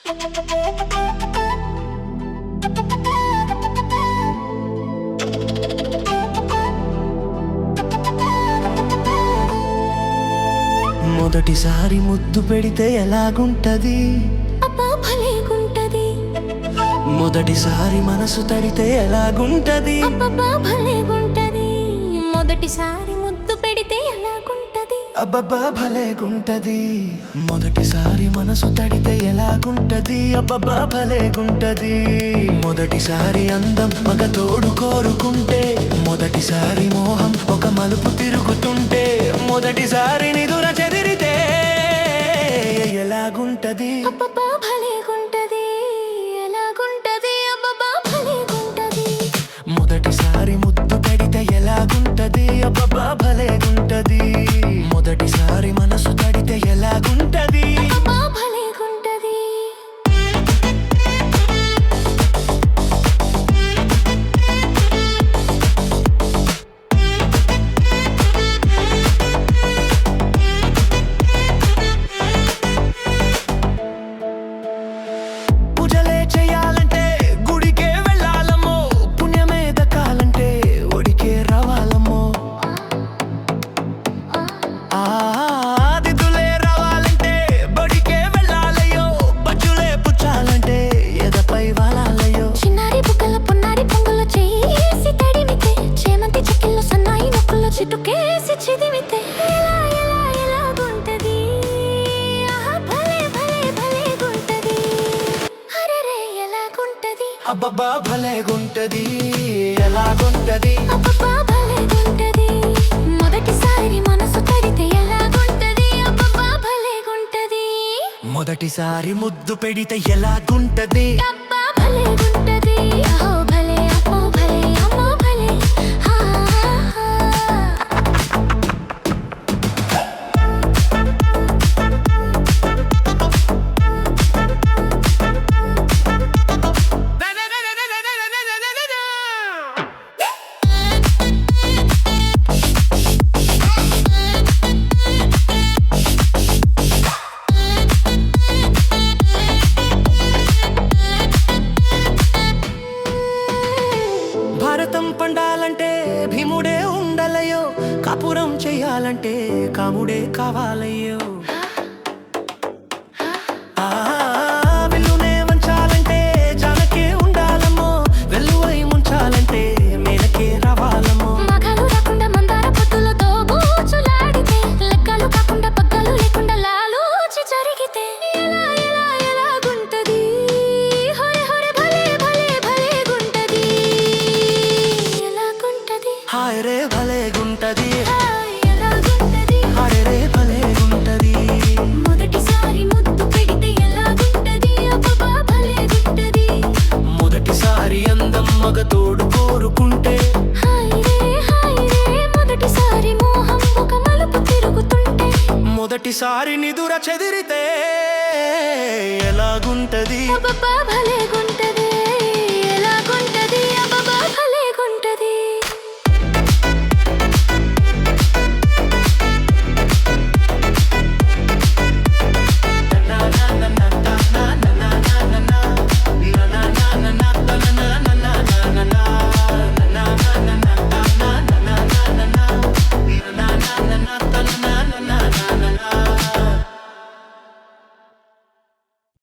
మొదటిసారి ముద్దు పెడితే ఎలాగుంటది? అబ్బా భలేగుంటది. మొదటిసారి మనసు తడితే ఎలాగుంటది? అబ్బబ్బా భలేగుంటది. మొదటిసారి ముద్దు పెడితే ఎలాగుంటది? అబ్బబ్బా భలేగుంటది. మొదటిసారి మనసు తడితే ఎలాగుంటది? అబ్బబ్బా భలేగుంటది. మొదటిసారి అందం మగ తోడు కోరుకుంటే, మొదటిసారి మోహం ఒక మలుపు తిరుగుతుంటే, మొదటిసారి నిదుర చెదిరితే ఎలాగుంటది? అబ్బబ్బా భలేగుంటది. ఎలాగుంటది? అబ్బబ్బా భలేగుంటది. మొదటిసారి ముద్దు పెడితే ఎలాగుంటది? అబ్బబ్బా భలేగుంటది. మొదటిసారి మనసు తడితే ఎలాగుంటది? అబ్బబ్బా భలేగుంటది. పూజలే చేయాలంటే గుడికే వెళ్ళాలమ్మో, పుణ్యమే దక్కాలంటే ఒడికే రావాలమ్మో. ఆదితులే రావాలంటే బడికే వెళ్ళాలయ్యో, బజ్జులే పుచ్చాలంటే ఎదపై వాలాలయ్యో. చిన్నారి బుగ్గల పొన్నారి పొంగుల చేసి తడిమితే, చేమంతి చెక్కిల్లో సన్నాయి నొక్కుల్లో చిటుకేసి చిదిమితే ఎలా ఎలా ఎలాగుంటది? ఆహా భలే భలే భలేగుంటది. అరెరే ఎలాగుంటది? అబ్బబ్బా భలేగుంటది. ఎలాగుంటది? అబ్బబ్బా భలేగుంటది. మొదటిసారి మనసు తడితే ఎలాగుంటది? అబ్బబ్బా భలేగుంటది. మొదటిసారి ముద్దు పెడితే ఎలాగుంటది? అబ్బా భలేగుంటది. అహో భలే అమ్మో భలే అమ్మో భలే హా హా. భారతం పండాలంటే భీముడే ఉండలయ్యో, కాపురం చెయ్యాలంటే కాముడే కావాలయ్యో. ఆ విల్లునే వంచాలంటే జానకే ఉండాలమ్మో, వెల్లువై ముంచాలంటే మేనకే రావాలమ్మో. మగలు రాకుండా మందార పొత్తులతో బూచులాడితే, లెక్కలు కాకుండా పగ్గలు లేకుండా లాలూచి జరిగితే ఎలా ఎలా ఎలాగుంటది? హొరె హొరె భలే భలే భలేగుంటది. ఎలాగుంటది? హాయ్ రే భలేగుంటది. హాయ్ ఎలాగుంటది? హాయ్ రే భలేగుంటది. మొదటిసారి ముద్దు పెడితే ఎలాగుంటది? అబ్బబ్బా భలేగుంటది. మొదటిసారి అందం మగ తోడు కోరుకుంటే, హాయ్ రే మొదటిసారి మోహం ఒక మలుపు తిరుగుతుంటే, మొదటిసారి నిదుర చెదిరితే ఎలాగుంటది? అబ్బబ్బా